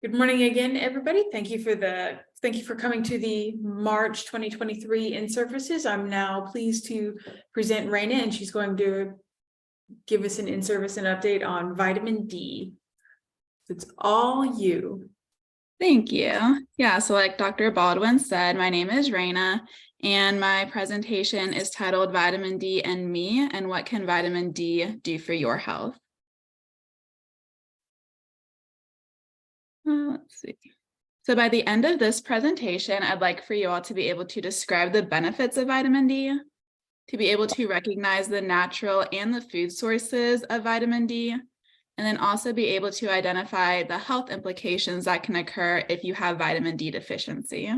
Good morning again, everybody. Thank you for coming to the March 2023 in-services. I'm now pleased to present Raina, and she's going to give us an in-service and update on vitamin D. It's all you. Thank you. Yeah, so like Dr. Baldwin said, my name is Raina, and my presentation is titled Vitamin D and Me, and what can vitamin D do for your health? Let's see. So by the end of this presentation, I'd like for you all to be able to describe the benefits of vitamin D, to be able to recognize the natural and the food sources of vitamin D, and then also be able to identify the health implications that can occur if you have vitamin D deficiency.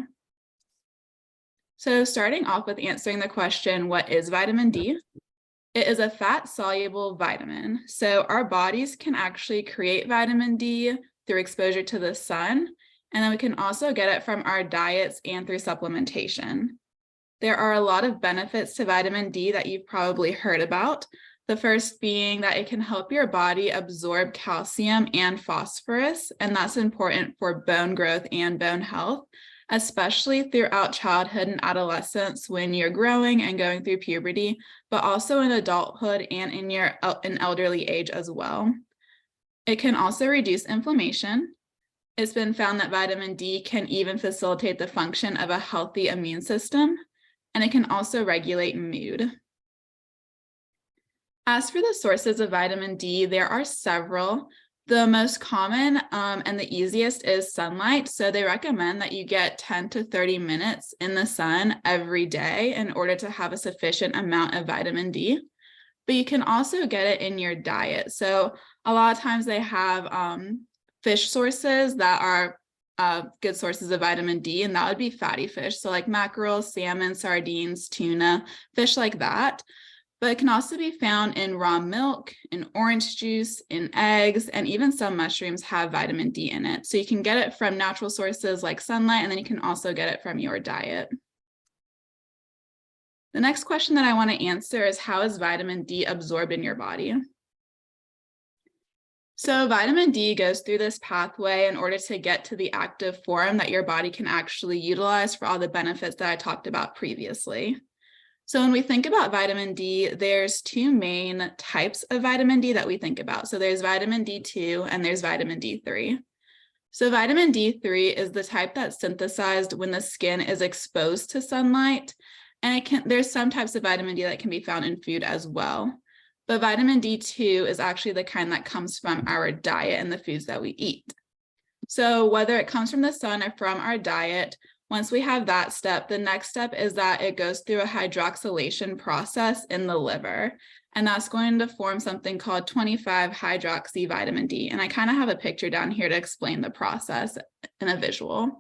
So starting off with answering the question, what is vitamin D? It is a fat-soluble vitamin. So our bodies can actually create vitamin D through exposure to the sun, and then we can also get it from our diets and through supplementation. There are a lot of benefits to vitamin D that you've probably heard about. The first being that it can help your body absorb calcium and phosphorus, and that's important for bone growth and bone health, especially throughout childhood and adolescence when you're growing and going through puberty, but also in adulthood and in elderly age as well. It can also reduce inflammation. It's been found that vitamin D can even facilitate the function of a healthy immune system, and it can also regulate mood. As for the sources of vitamin D, there are several. The most common and the easiest is sunlight. So they recommend that you get 10 to 30 minutes in the sun every day in order to have a sufficient amount of vitamin D. But you can also get it in your diet. So a lot of times they have fish sources that are good sources of vitamin D, and that would be fatty fish. So like mackerel, salmon, sardines, tuna, fish like that. But it can also be found in raw milk, in orange juice, in eggs, and even some mushrooms have vitamin D in it. So you can get it from natural sources like sunlight, and then you can also get it from your diet. The next question that I want to answer is, how is vitamin D absorbed in your body? So vitamin D goes through this pathway in order to get to the active form that your body can actually utilize for all the benefits that I talked about previously. So when we think about vitamin D, there's two main types of vitamin D that we think about. So there's vitamin D2 and there's vitamin D3. So vitamin D3 is the type that's synthesized when the skin is exposed to sunlight. And there's some types of vitamin D that can be found in food as well. But vitamin D2 is actually the kind that comes from our diet and the foods that we eat. So whether it comes from the sun or from our diet, once we have that step, the next step is that it goes through a hydroxylation process in the liver. And that's going to form something called 25-hydroxy vitamin D. And I kind of have a picture down here to explain the process in a visual.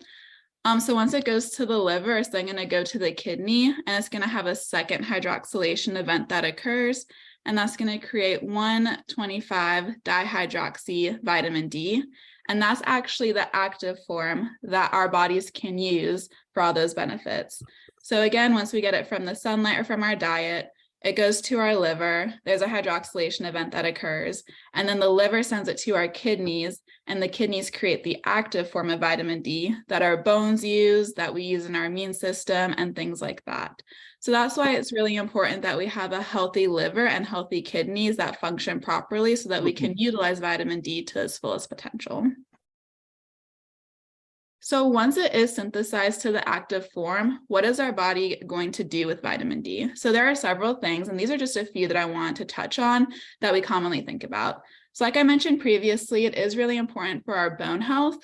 So once it goes to the liver, it's then going to go to the kidney, and it's going to have a second hydroxylation event that occurs. And that's going to create 1,25-dihydroxy vitamin D. And that's actually the active form that our bodies can use for all those benefits. So again, once we get it from the sunlight or from our diet, it goes to our liver, there's a hydroxylation event that occurs, and then the liver sends it to our kidneys, and the kidneys create the active form of vitamin D that our bones use, that we use in our immune system, and things like that. So that's why it's really important that we have a healthy liver and healthy kidneys that function properly so that we can utilize vitamin D to its fullest potential. So once it is synthesized to the active form, what is our body going to do with vitamin D? So there are several things, and these are just a few that I want to touch on that we commonly think about. So like I mentioned previously, it is really important for our bone health.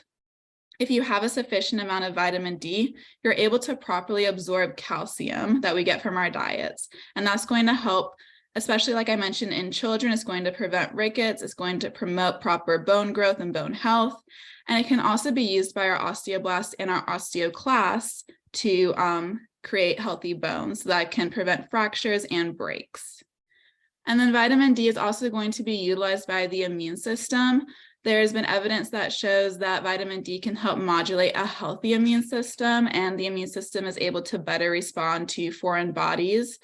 If you have a sufficient amount of vitamin D, you're able to properly absorb calcium that we get from our diets. And that's going to help, especially like I mentioned in children, it's going to prevent rickets, it's going to promote proper bone growth and bone health. And it can also be used by our osteoblasts and our osteoclasts to create healthy bones that can prevent fractures and breaks. And then vitamin D is also going to be utilized by the immune system There's been evidence that shows that vitamin D can help modulate a healthy immune system, and the immune system is able to better respond to foreign bodies.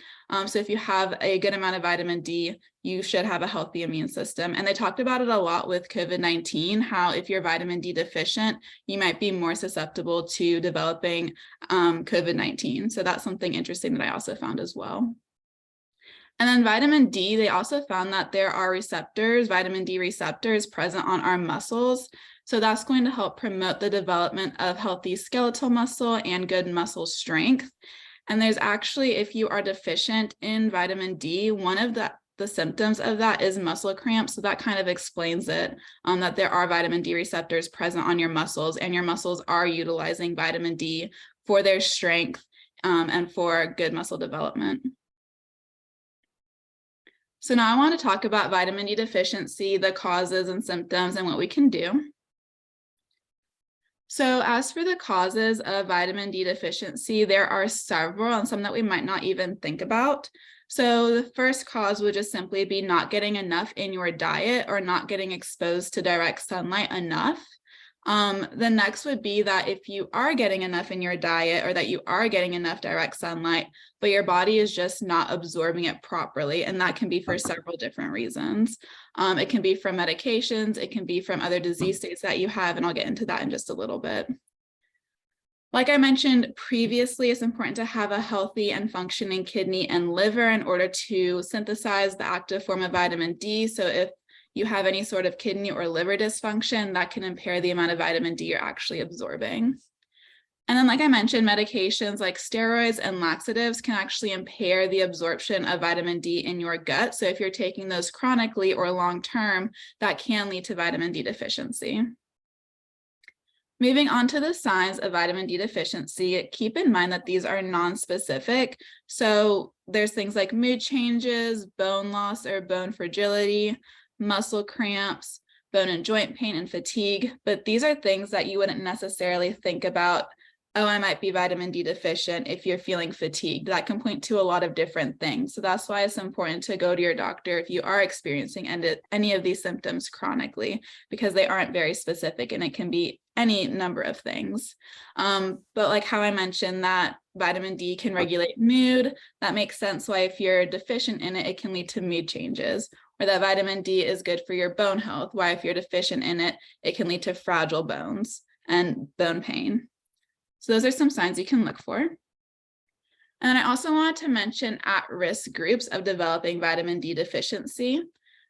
So if you have a good amount of vitamin D, you should have a healthy immune system. And they talked about it a lot with COVID-19, how if you're vitamin D deficient, you might be more susceptible to developing COVID-19. So that's something interesting that I also found as well. And then vitamin D, they also found that there are receptors, vitamin D receptors present on our muscles. So that's going to help promote the development of healthy skeletal muscle and good muscle strength. And there's actually, if you are deficient in vitamin D, one of the symptoms of that is muscle cramps. So that kind of explains it, that there are vitamin D receptors present on your muscles, and your muscles are utilizing vitamin D for their strength and for good muscle development. So now I want to talk about vitamin D deficiency, the causes and symptoms, and what we can do. So as for the causes of vitamin D deficiency, there are several, and some that we might not even think about. So the first cause would just simply be not getting enough in your diet or not getting exposed to direct sunlight enough. The next would be that if you are getting enough in your diet, or that you are getting enough direct sunlight, but your body is just not absorbing it properly, and that can be for several different reasons. It can be from medications, it can be from other disease states that you have, and I'll get into that in just a little bit. Like I mentioned previously, it's important to have a healthy and functioning kidney and liver in order to synthesize the active form of vitamin D. So if you have any sort of kidney or liver dysfunction, that can impair the amount of vitamin D you're actually absorbing. And then, like I mentioned, medications like steroids and laxatives can actually impair the absorption of vitamin D in your gut. So if you're taking those chronically or long-term, that can lead to vitamin D deficiency. Moving on to the signs of vitamin D deficiency, keep in mind that these are non-specific. So there's things like mood changes, bone loss or bone fragility, muscle cramps, bone and joint pain, and fatigue. But these are things that you wouldn't necessarily think about, oh, I might be vitamin D deficient if you're feeling fatigued. That can point to a lot of different things. So that's why it's important to go to your doctor if you are experiencing any of these symptoms chronically, because they aren't very specific and it can be any number of things. But like how I mentioned that vitamin D can regulate mood, that makes sense why if you're deficient in it, it can lead to mood changes. Or that vitamin D is good for your bone health, why if you're deficient in it, it can lead to fragile bones and bone pain. So those are some signs you can look for. And I also wanted to mention at-risk groups of developing vitamin D deficiency.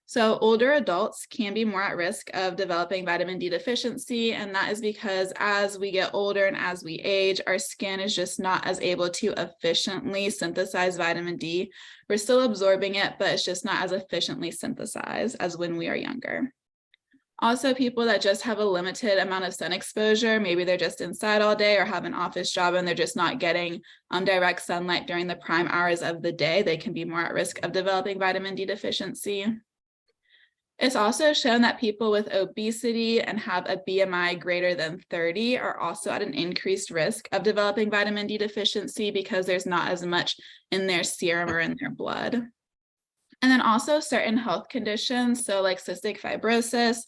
So older adults can be more at risk of developing vitamin D deficiency, and that is because as we get older and as we age, our skin is just not as able to efficiently synthesize vitamin D. We're still absorbing it, but it's just not as efficiently synthesized as when we are younger. Also, people that just have a limited amount of sun exposure, maybe they're just inside all day or have an office job and they're just not getting direct sunlight during the prime hours of the day, they can be more at risk of developing vitamin D deficiency. It's also shown that people with obesity and have a BMI greater than 30 are also at an increased risk of developing vitamin D deficiency because there's not as much in their serum or in their blood. And then also certain health conditions, so like cystic fibrosis,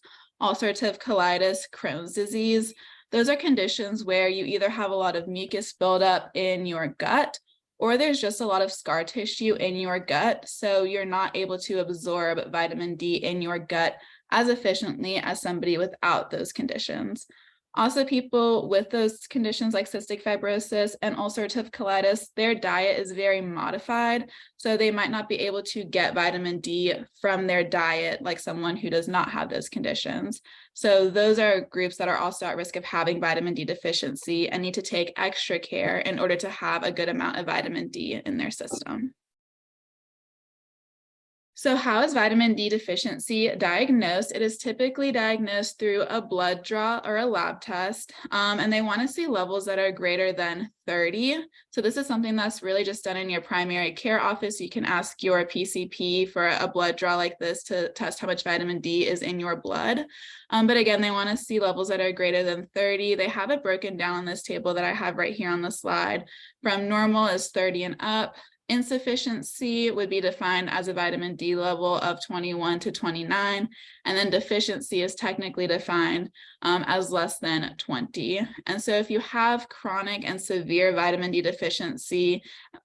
ulcerative colitis, Crohn's disease, those are conditions where you either have a lot of mucus buildup in your gut, or there's just a lot of scar tissue in your gut, so you're not able to absorb vitamin D in your gut as efficiently as somebody without those conditions. Also, people with those conditions like cystic fibrosis and ulcerative colitis, their diet is very modified, so they might not be able to get vitamin D from their diet like someone who does not have those conditions. So those are groups that are also at risk of having vitamin D deficiency and need to take extra care in order to have a good amount of vitamin D in their system. So how is vitamin D deficiency diagnosed? It is typically diagnosed through a blood draw or a lab test, and they want to see levels that are greater than 30. So this is something that's really just done in your primary care office. You can ask your PCP for a blood draw like this to test how much vitamin D is in your blood. But again, they want to see levels that are greater than 30. They have it broken down on this table that I have right here on the slide. From normal is 30 and up, Insufficiency would be defined as a vitamin D level of 21 to 29, and then deficiency is technically defined as less than 20. And so if you have chronic and severe vitamin D deficiency,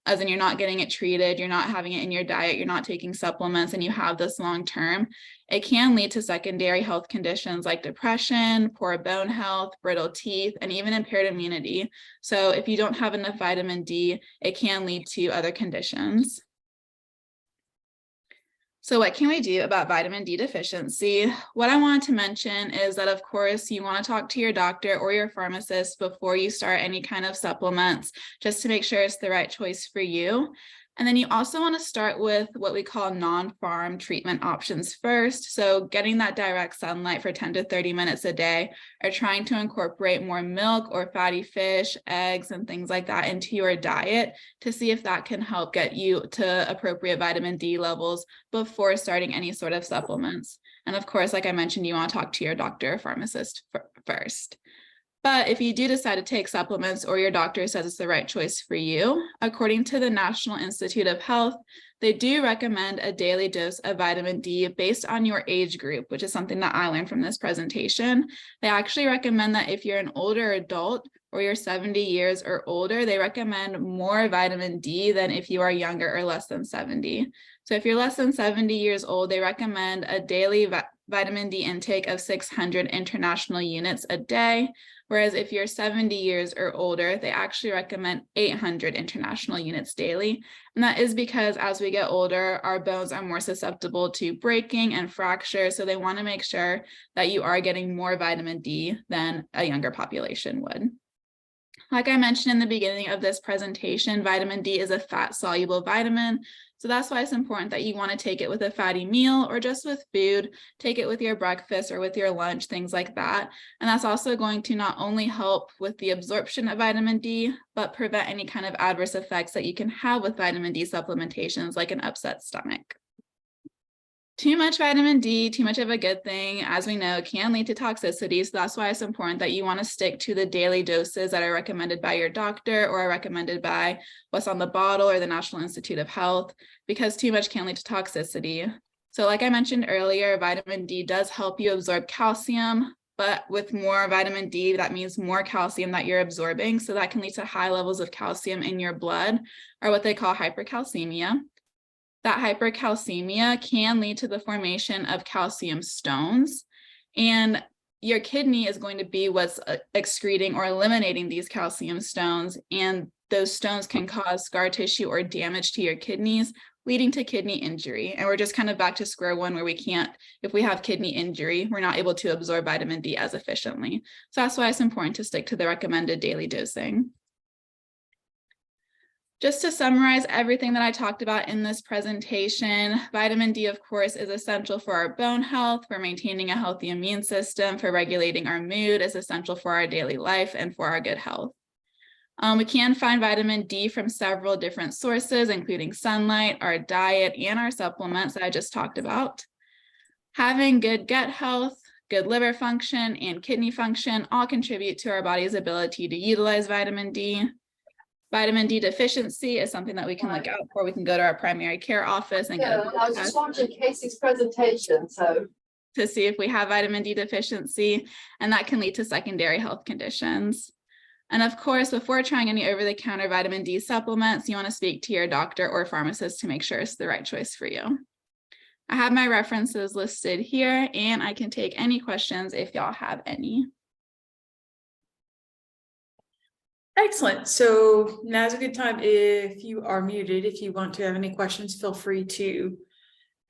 as in you're not getting it treated, you're not having it in your diet, you're not taking supplements, and you have this long term, it can lead to secondary health conditions like depression, poor bone health, brittle teeth, and even impaired immunity. So if you don't have enough vitamin D, it can lead to other conditions. So what can we do about vitamin D deficiency? What I wanted to mention is that, of course, you want to talk to your doctor or your pharmacist before you start any kind of supplements, just to make sure it's the right choice for you. And then you also want to start with what we call non-farm treatment options first. So getting that direct sunlight for 10 to 30 minutes a day, or trying to incorporate more milk or fatty fish, eggs, and things like that into your diet to see if that can help get you to appropriate vitamin D levels before starting any sort of supplements. And of course, like I mentioned, you want to talk to your doctor or pharmacist first. But if you do decide to take supplements or your doctor says it's the right choice for you, according to the National Institute of Health, they do recommend a daily dose of vitamin D based on your age group, which is something that I learned from this presentation. They actually recommend that if you're an older adult or you're 70 years or older, they recommend more vitamin D than if you are younger or less than 70. So if you're less than 70 years old, they recommend a daily vitamin D intake of 600 international units a day. Whereas if you're 70 years or older, they actually recommend 800 international units daily. And that is because as we get older, our bones are more susceptible to breaking and fracture. So they want to make sure that you are getting more vitamin D than a younger population would. Like I mentioned in the beginning of this presentation, vitamin D is a fat-soluble vitamin. So that's why it's important that you want to take it with a fatty meal or just with food, take it with your breakfast or with your lunch, things like that. And that's also going to not only help with the absorption of vitamin D, but prevent any kind of adverse effects that you can have with vitamin D supplementations, like an upset stomach. Too much vitamin D, too much of a good thing, as we know, can lead to toxicity. So that's why it's important that you want to stick to the daily doses that are recommended by your doctor or are recommended by what's on the bottle or the National Institute of Health, because too much can lead to toxicity. So like I mentioned earlier, vitamin D does help you absorb calcium, but with more vitamin D, that means more calcium that you're absorbing. So that can lead to high levels of calcium in your blood, or what they call hypercalcemia. That hypercalcemia can lead to the formation of calcium stones, and your kidney is going to be what's excreting or eliminating these calcium stones, and those stones can cause scar tissue or damage to your kidneys, leading to kidney injury. And we're just kind of back to square one where we can't, if we have kidney injury, we're not able to absorb vitamin D as efficiently. So that's why it's important to stick to the recommended daily dosing. Just to summarize everything that I talked about in this presentation, vitamin D, of course, is essential for our bone health, for maintaining a healthy immune system, for regulating our mood, is essential for our daily life and for our good health. We can find vitamin D from several different sources, including sunlight, our diet, and our supplements that I just talked about. Having good gut health, good liver function, and kidney function all contribute to our body's ability to utilize vitamin D. Vitamin D deficiency is something that we can look out for. We can go to our primary care office and get a I was just watching Casey's presentation, so to see if we have vitamin D deficiency, and that can lead to secondary health conditions. And of course, before trying any over-the-counter vitamin D supplements, you want to speak to your doctor or pharmacist to make sure it's the right choice for you. I have my references listed here, and I can take any questions if y'all have any. Excellent. So now's a good time. If you are muted, if you want to have any questions, feel free to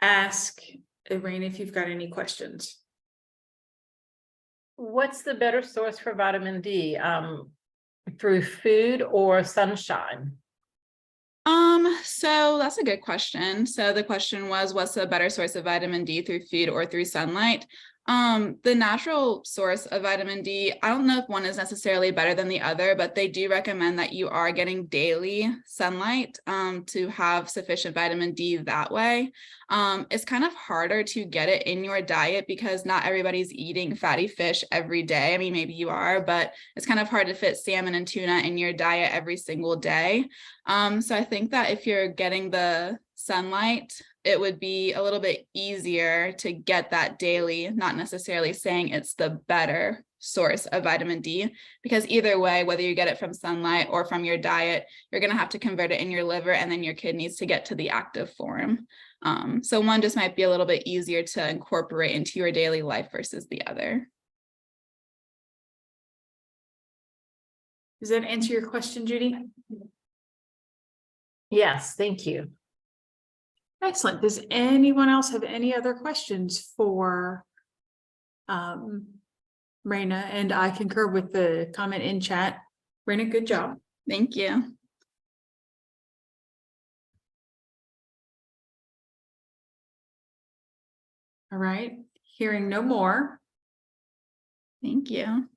ask Irene if you've got any questions. what's the better source for vitamin D? Through food or sunshine? So that's a good question. So the question was, what's a better source of vitamin D, through food or through sunlight? The natural source of vitamin D, I don't know if one is necessarily better than the other, but they do recommend that you are getting daily sunlight to have sufficient vitamin D that way. It's kind of harder to get it in your diet because not everybody's eating fatty fish every day. I mean, maybe you are, but it's kind of hard to fit salmon and tuna in your diet every single day. So I think that if you're getting the sunlight, it would be a little bit easier to get that daily, not necessarily saying it's the better source of vitamin D, because either way, whether you get it from sunlight or from your diet, you're going to have to convert it in your liver, and then your kidneys to get to the active form. So one just might be a little bit easier to incorporate into your daily life versus the other. Does that answer your question, Judy? Yes, thank you. Excellent. Does anyone else have any other questions for Raina? And I concur with the comment in chat. Raina, good job. Thank you. All right, hearing no more. Thank you.